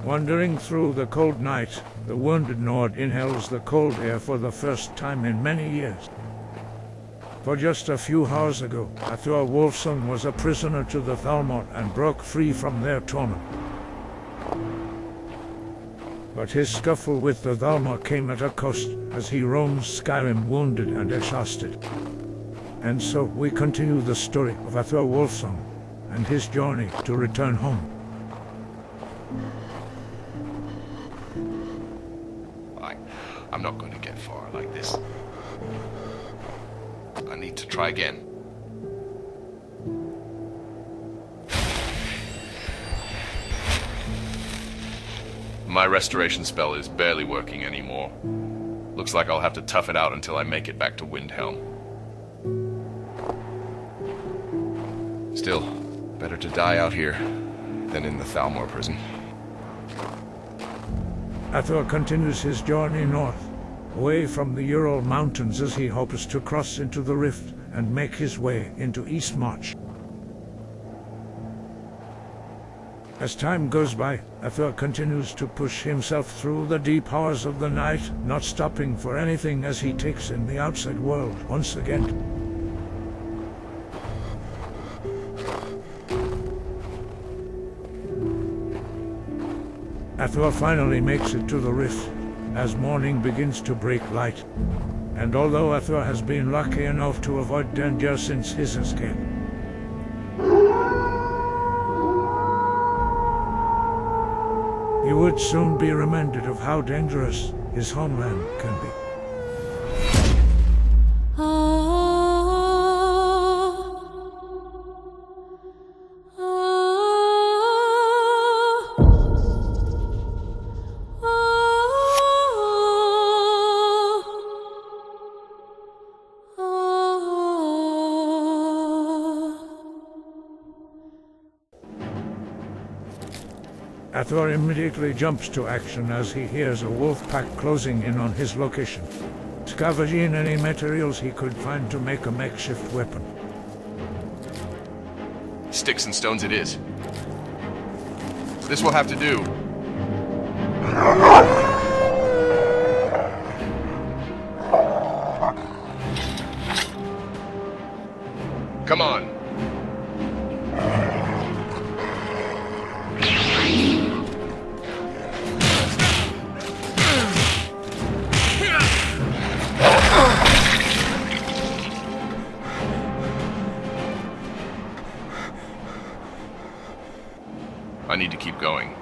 Wandering through the cold night, the wounded Nord inhales the cold air for the first time in many years. For just a few hours ago, Athuur Wolfsson was a prisoner to the Thalmor and broke free from their torment. But his scuffle with the Thalmor came at a cost, as he roams Skyrim wounded and exhausted. And so we continue the story of Athuur Wolfsson and his journey to return home. I'm not going to get far like this. I need to try again. My restoration spell is barely working anymore. Looks like I'll have to tough it out until I make it back to Windhelm. Still, better to die out here than in the Thalmor prison. Athuur continues his journey north, away from the Ural Mountains as he hopes to cross into the Rift and make his way into Eastmarch. As time goes by, Athuur continues to push himself through the deep hours of the night, not stopping for anything as he takes in the outside world once again. Athuur finally makes it to the Rift, as morning begins to break light. And although Athuur has been lucky enough to avoid danger since his escape, he would soon be reminded of how dangerous his homeland can be. Athuur immediately jumps to action as he hears a wolf pack closing in on his location, scavenging any materials he could find to make a makeshift weapon. Sticks and stones it is. This will have to do. Come on. I need to keep going.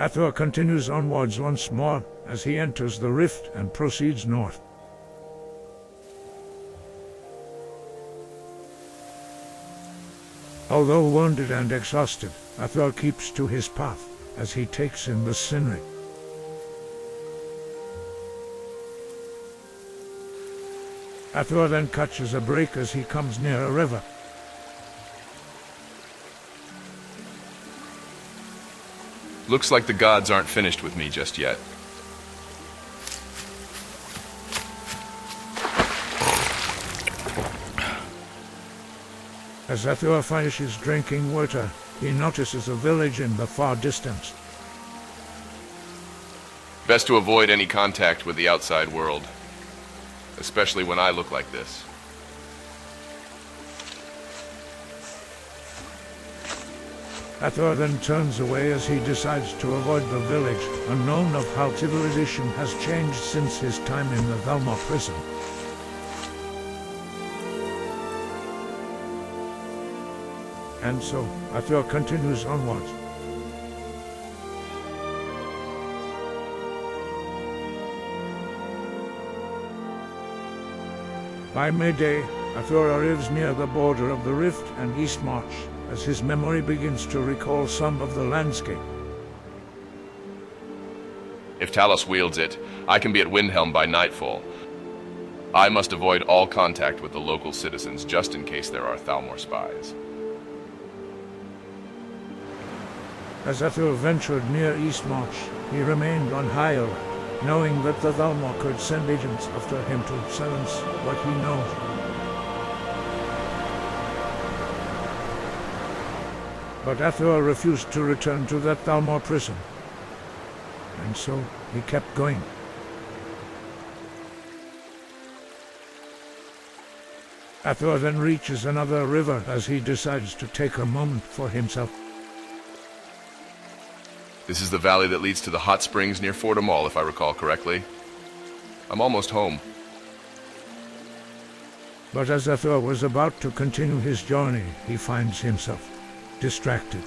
Athuur continues onwards once more as he enters the Rift and proceeds north. Although wounded and exhausted, Athuur keeps to his path as he takes in the scenery. Athuur then catches a break as he comes near a river. Looks like the gods aren't finished with me just yet. As Athuur finishes drinking water, he notices a village in the far distance. Best to avoid any contact with the outside world, especially when I look like this. Athuur then turns away as he decides to avoid the village, unknown of how civilization has changed since his time in the Thalmor prison. And so, Athuur continues onwards. By midday, Athuur arrives near the border of the Rift and Eastmarch, as his memory begins to recall some of the landscape. If Talos wields it, I can be at Windhelm by nightfall. I must avoid all contact with the local citizens, just in case there are Thalmor spies. As Athuur ventured near Eastmarch, he remained on high alert, knowing that the Thalmor could send agents after him to silence what he knows. But Athuur refused to return to that Thalmor prison. And so he kept going. Athuur then reaches another river as he decides to take a moment for himself. This is the valley that leads to the hot springs near Fortemall, if I recall correctly. I'm almost home. But as Athuur was about to continue his journey, he finds himself distracted.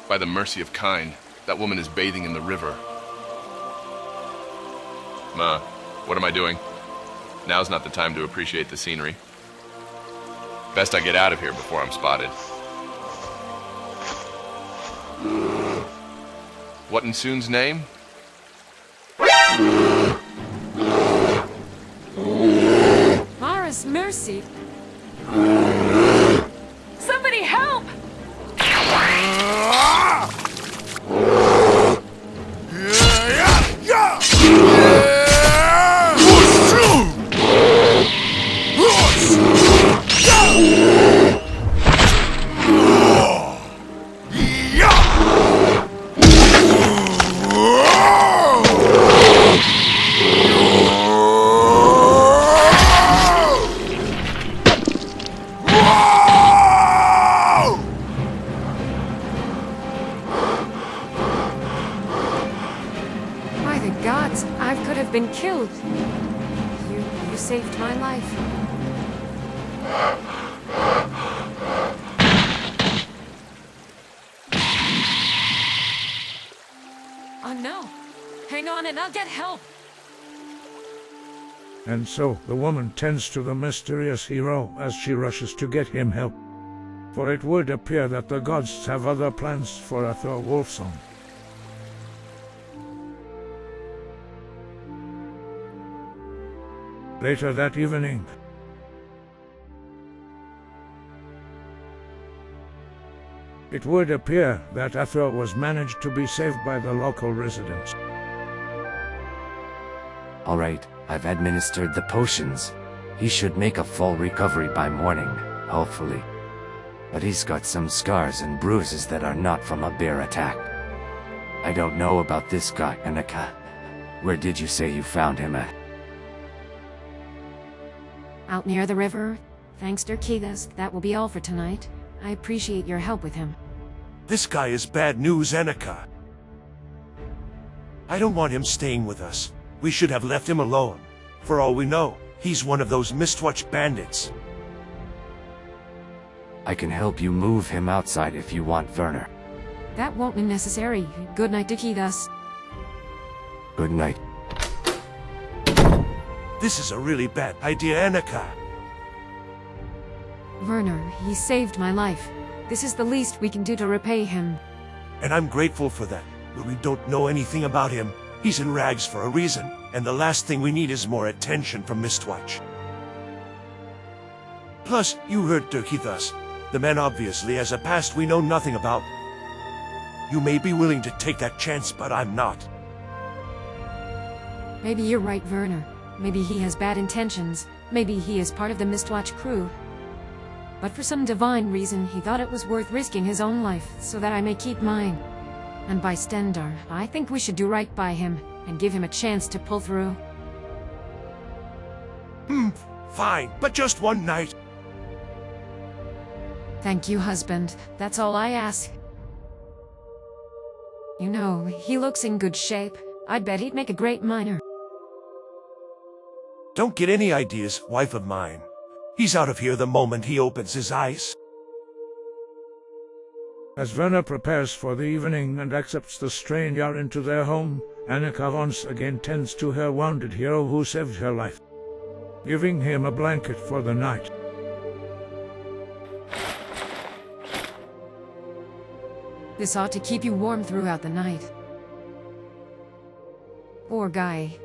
By the mercy of Kine, that woman is bathing in the river. Ma, what am I doing? Now's not the time to appreciate the scenery. Best I get out of here before I'm spotted. What in Soon's name? Mara's mercy. Somebody help! Been killed. You saved my life. Oh no! Hang on and I'll get help! And so the woman tends to the mysterious hero as she rushes to get him help. For it would appear that the gods have other plans for Athuur Wolfsong. Later that evening, it would appear that Athuur was managed to be saved by the local residents. Alright, I've administered the potions. He should make a full recovery by morning, hopefully. But he's got some scars and bruises that are not from a bear attack. I don't know about this guy, Annika. Where did you say you found him at? Out near the river. Thanks to Keithas, that will be all for tonight. I appreciate your help with him. This guy is bad news, Annika. I don't want him staying with us. We should have left him alone. For all we know, he's one of those Mistwatch bandits. I can help you move him outside if you want, Werner. That won't be necessary. Good night to Keithas. Good night. This is a really bad idea, Annika. Werner, he saved my life. This is the least we can do to repay him. And I'm grateful for that, but we don't know anything about him. He's in rags for a reason, and the last thing we need is more attention from Mistwatch. Plus, you heard Keithas. The man obviously has a past we know nothing about. You may be willing to take that chance, but I'm not. Maybe you're right, Werner. Maybe he has bad intentions. Maybe he is part of the Mistwatch crew. But for some divine reason, he thought it was worth risking his own life, so that I may keep mine. And by Stendar, I think we should do right by him, and give him a chance to pull through. Fine, but just one night. Thank you, husband. That's all I ask. You know, he looks in good shape. I'd bet he'd make a great miner. Don't get any ideas, wife of mine. He's out of here the moment he opens his eyes. As Werner prepares for the evening and accepts the stranger into their home, Annika once again tends to her wounded hero who saved her life, giving him a blanket for the night. This ought to keep you warm throughout the night. Poor guy.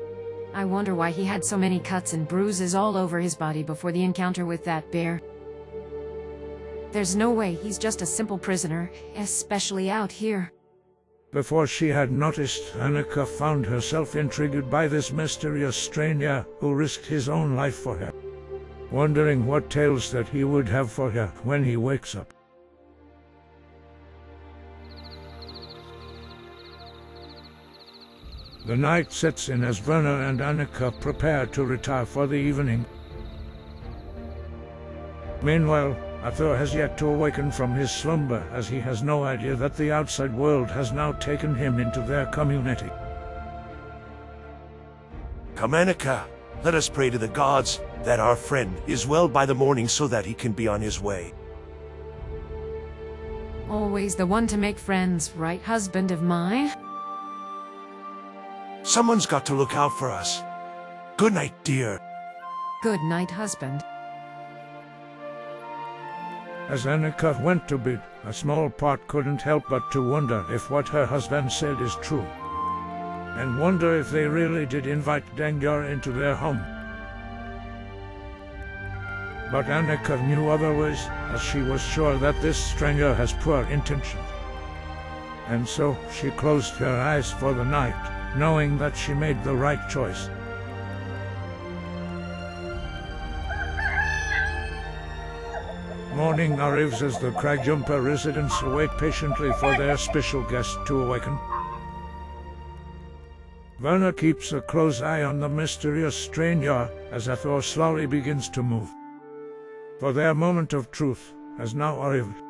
I wonder why he had so many cuts and bruises all over his body before the encounter with that bear. There's no way he's just a simple prisoner, especially out here. Before she had noticed, Annika found herself intrigued by this mysterious stranger who risked his own life for her, wondering what tales that he would have for her when he wakes up. The night sets in as Werner and Annika prepare to retire for the evening. Meanwhile, Athuur has yet to awaken from his slumber, as he has no idea that the outside world has now taken him into their community. Come, Annika, let us pray to the gods that our friend is well by the morning so that he can be on his way. Always the one to make friends, right, husband of mine? Someone's got to look out for us. Good night, dear. Good night, husband. As Annika went to bed, a small part couldn't help but to wonder if what her husband said is true, and wonder if they really did invite Dengar into their home. But Annika knew otherwise, as she was sure that this stranger has poor intentions. And so she closed her eyes for the night, knowing that she made the right choice. Morning arrives as the Cragjumper residents wait patiently for their special guest to awaken. Werner keeps a close eye on the mysterious stranger as Athuur slowly begins to move. For their moment of truth has now arrived.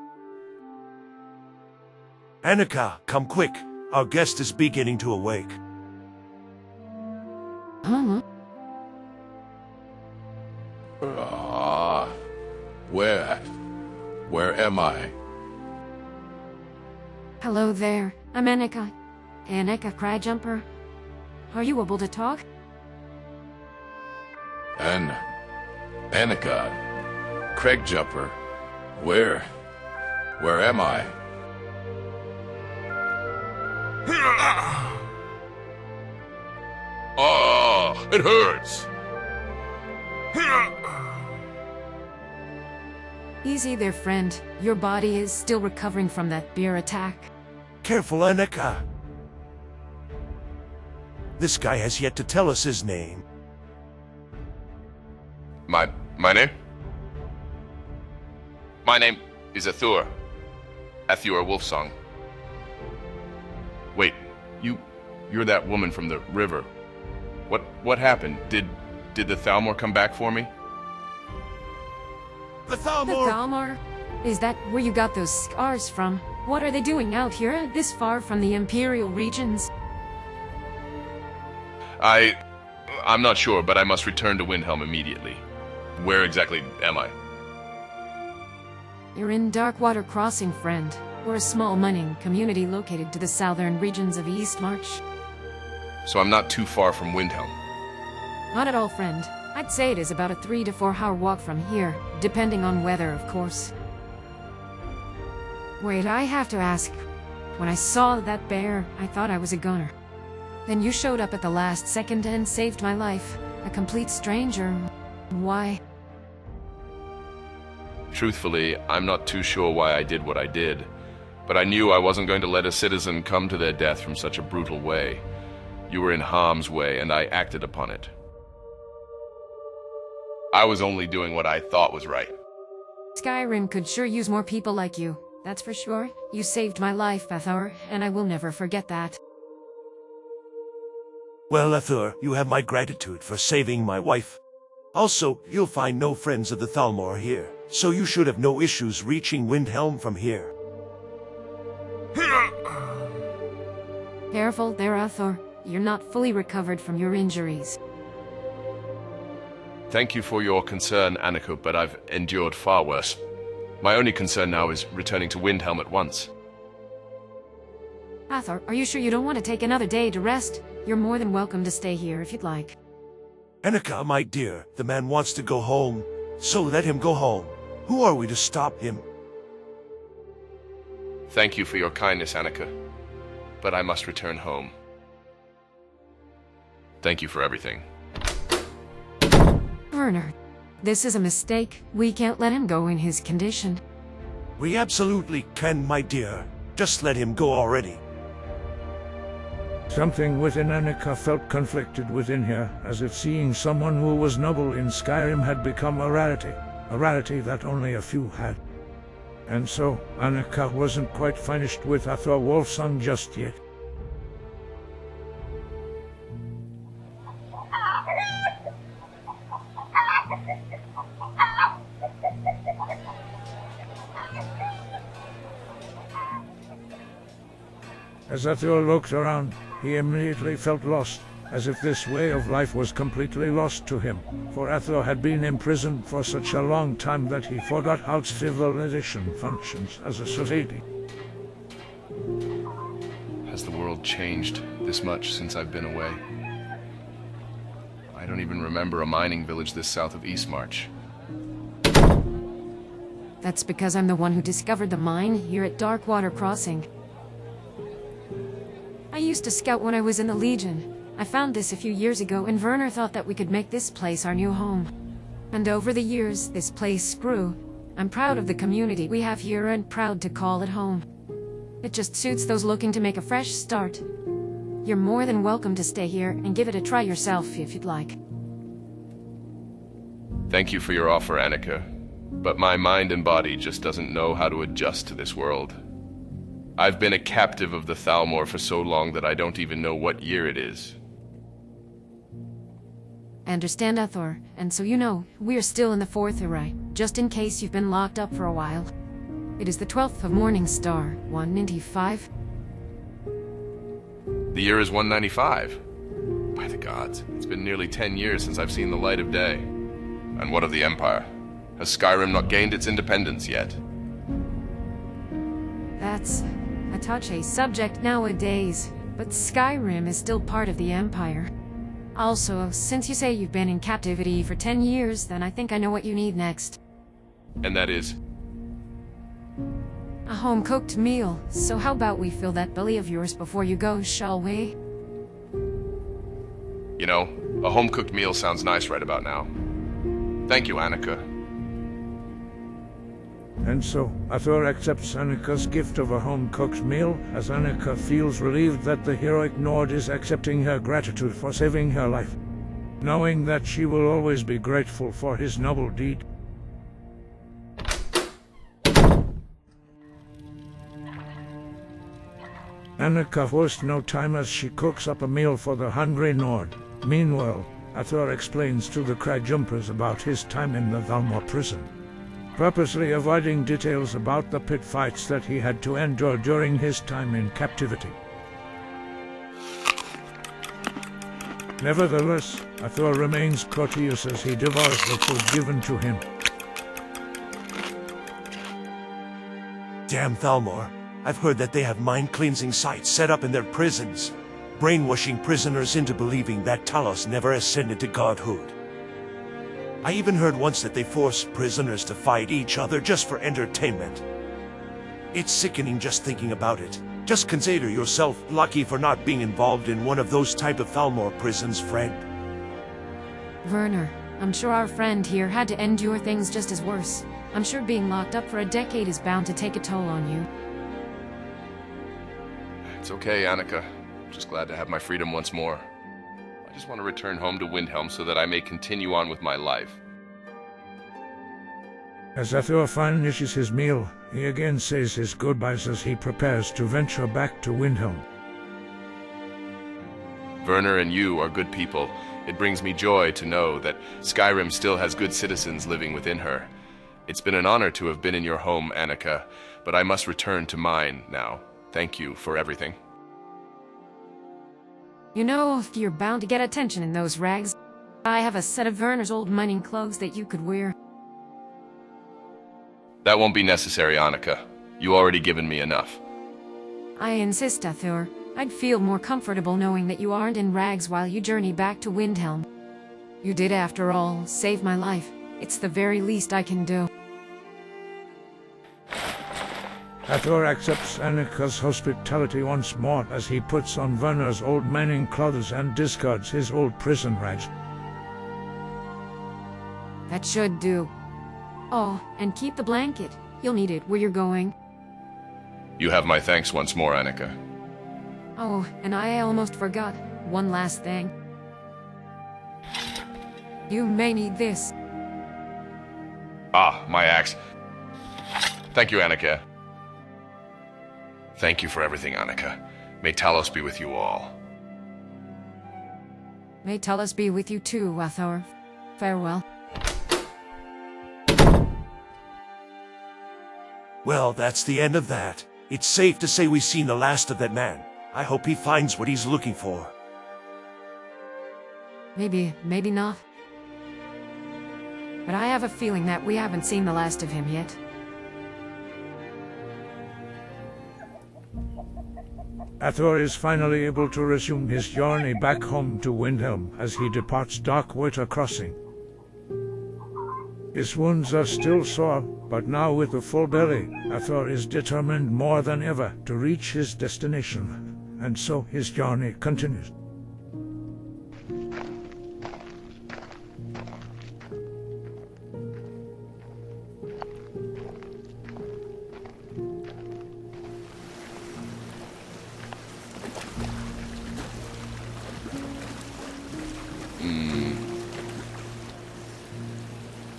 Annika, come quick. Our guest is beginning to awake. Huh? Where am I? Hello there, I'm Annika. Annika Cragjumper. Are you able to talk? Annika, Cragjumper, where am I? Oh, it hurts! Easy there, friend. Your body is still recovering from that bear attack. Careful, Annika. This guy has yet to tell us his name. My name? My name is Athuur. Athuur Wolfsong. Wait, you're that woman from the river. What happened? Did the Thalmor come back for me? The The Thalmor! Thalmor? Is that where you got those scars from? What are they doing out here, this far from the Imperial regions? I'm not sure, but I must return to Windhelm immediately. Where exactly am I? You're in Darkwater Crossing, friend. We're a small mining community located to the southern regions of Eastmarch. So I'm not too far from Windhelm. Not at all, friend. I'd say it is about a 3 to 4 hour walk from here, depending on weather, of course. Wait, I have to ask. When I saw that bear, I thought I was a gunner. Then you showed up at the last second and saved my life. A complete stranger. Why? Truthfully, I'm not too sure why I did what I did, but I knew I wasn't going to let a citizen come to their death from such a brutal way. You were in harm's way, and I acted upon it. I was only doing what I thought was right. Skyrim could sure use more people like you. That's for sure. You saved my life, Athuur, and I will never forget that. Well, Athuur, you have my gratitude for saving my wife. Also, you'll find no friends of the Thalmor here, so you should have no issues reaching Windhelm from here. Careful there, Athuur. You're not fully recovered from your injuries. Thank you for your concern, Annika, but I've endured far worse. My only concern now is returning to Windhelm at once. Athuur, are you sure you don't want to take another day to rest? You're more than welcome to stay here if you'd like. Annika, my dear, the man wants to go home, so let him go home. Who are we to stop him? Thank you for your kindness, Annika, but I must return home. Thank you for everything. Werner, this is a mistake. We can't let him go in his condition. We absolutely can, my dear. Just let him go already. Something within Annika felt conflicted within her, as if seeing someone who was noble in Skyrim had become a rarity that only a few had. And so, Annika wasn't quite finished with Athuur Wolfsong just yet. As Athuur looked around, he immediately felt lost, as if this way of life was completely lost to him, for Athuur had been imprisoned for such a long time that he forgot how civilization functions as a society. Has the world changed this much since I've been away? I don't even remember a mining village this south of Eastmarch. That's because I'm the one who discovered the mine here at Darkwater Crossing. I used to scout when I was in the Legion. I found this a few years ago, and Werner thought that we could make this place our new home. And over the years, this place grew. I'm proud of the community we have here and proud to call it home. It just suits those looking to make a fresh start. You're more than welcome to stay here and give it a try yourself if you'd like. Thank you for your offer, Annika. But my mind and body just doesn't know how to adjust to this world. I've been a captive of the Thalmor for so long that I don't even know what year it is. I understand, Athuur, and so you know, we're still in the 4th era, just in case you've been locked up for a while. It is the 12th of Morningstar, 195. The year is 195. By the gods, it's been nearly 10 years since I've seen the light of day. And what of the Empire? Has Skyrim not gained its independence yet? That's a touchy subject nowadays, but Skyrim is still part of the Empire. Also, since you say you've been in captivity for 10 years, then I think I know what you need next. And that is? A home-cooked meal. So how about we fill that belly of yours before you go, shall we? You know, a home-cooked meal sounds nice right about now. Thank you, Annika. And so, Athuur accepts Annika's gift of a home-cooked meal, as Annika feels relieved that the heroic Nord is accepting her gratitude for saving her life, knowing that she will always be grateful for his noble deed. Annika wastes no time as she cooks up a meal for the hungry Nord. Meanwhile, Athuur explains to the crag jumpers about his time in the Thalmor prison, purposely avoiding details about the pit fights that he had to endure during his time in captivity. Nevertheless, Athuur remains courteous as he devours the food given to him. Damn Thalmor. I've heard that they have mind-cleansing sites set up in their prisons, brainwashing prisoners into believing that Talos never ascended to godhood. I even heard once that they force prisoners to fight each other just for entertainment. It's sickening just thinking about it. Just consider yourself lucky for not being involved in one of those type of Thalmor prisons, friend. Werner, I'm sure our friend here had to endure things just as worse. I'm sure being locked up for a decade is bound to take a toll on you. It's okay, Annika. I'm just glad to have my freedom once more. I just want to return home to Windhelm so that I may continue on with my life. As Athuur finishes his meal, he again says his goodbyes as he prepares to venture back to Windhelm. Werner and you are good people. It brings me joy to know that Skyrim still has good citizens living within her. It's been an honor to have been in your home, Annika, but I must return to mine now. Thank you for everything. You know, you're bound to get attention in those rags. I have a set of Werner's old mining clothes that you could wear. That won't be necessary, Annika. You already given me enough. I insist, Athuur. I'd feel more comfortable knowing that you aren't in rags while you journey back to Windhelm. You did, after all, save my life. It's the very least I can do. Athuur accepts Annika's hospitality once more as he puts on Werner's old mining clothes and discards his old prison rags. That should do. Oh, and keep the blanket. You'll need it where you're going. You have my thanks once more, Annika. Oh, and I almost forgot. One last thing. You may need this. Ah, my axe. Thank you, Annika. Thank you for everything, Annika. May Talos be with you all. May Talos be with you too, Athuur. Farewell. Well, that's the end of that. It's safe to say we've seen the last of that man. I hope he finds what he's looking for. Maybe not. But I have a feeling that we haven't seen the last of him yet. Athuur is finally able to resume his journey back home to Windhelm as he departs Darkwater Crossing. His wounds are still sore, but now with a full belly, Athuur is determined more than ever to reach his destination, and so his journey continues.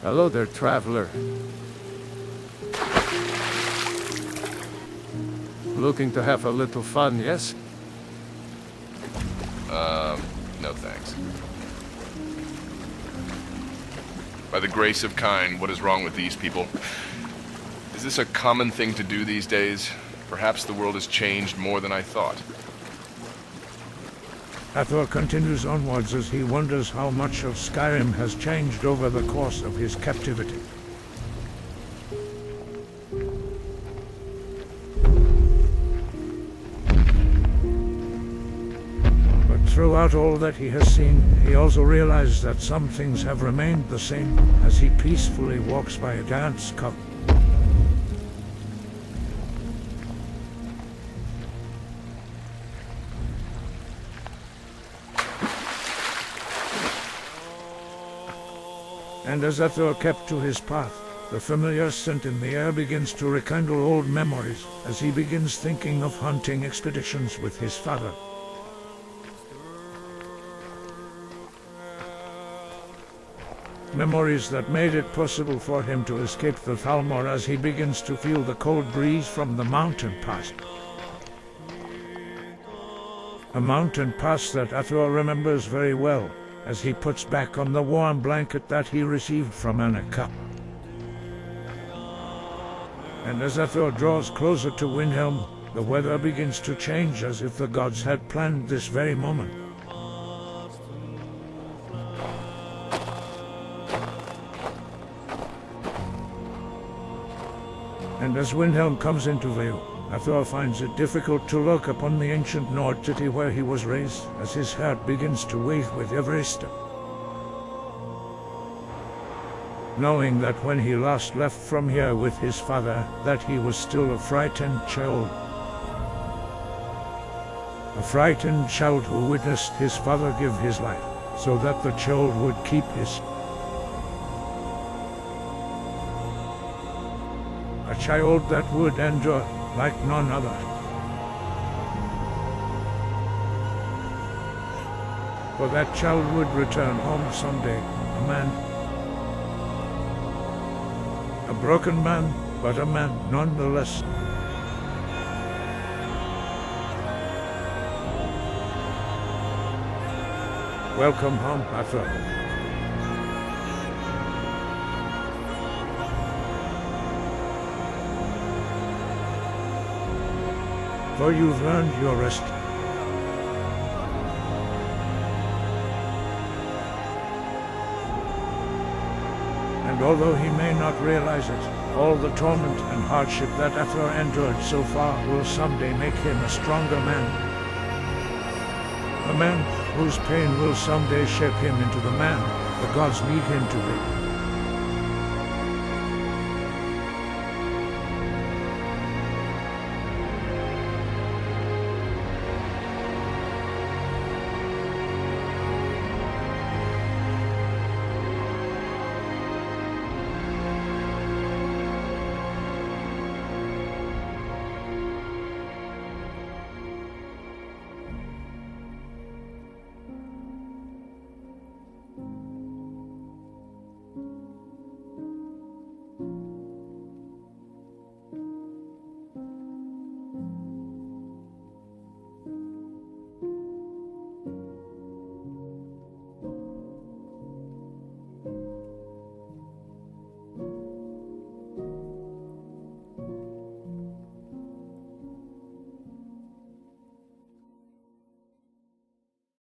Hello there, traveler. Looking to have a little fun, yes? No thanks. By the grace of kind, what is wrong with these people? Is this a common thing to do these days? Perhaps the world has changed more than I thought. Athuur continues onwards as he wonders how much of Skyrim has changed over the course of his captivity. But throughout all that he has seen, he also realizes that some things have remained the same as he peacefully walks by a dance cup. And as Athuur kept to his path, the familiar scent in the air begins to rekindle old memories as he begins thinking of hunting expeditions with his father. Memories that made it possible for him to escape the Thalmor as he begins to feel the cold breeze from the mountain pass. A mountain pass that Athuur remembers very well, as he puts back on the warm blanket that he received from Annika. And as Athuur draws closer to Windhelm, the weather begins to change as if the gods had planned this very moment. And as Windhelm comes into view, Athuur finds it difficult to look upon the ancient Nord city where he was raised, as his heart begins to wave with every step. Knowing that when he last left from here with his father, that he was still a frightened child. A frightened child who witnessed his father give his life, so that the child would keep his. A child that would endure like none other. For that child would return home someday, a man. A broken man, but a man nonetheless. Welcome home, Athuur. For you've earned your rest. And although he may not realize it, all the torment and hardship that Athuur endured so far will someday make him a stronger man. A man whose pain will someday shape him into the man the gods need him to be.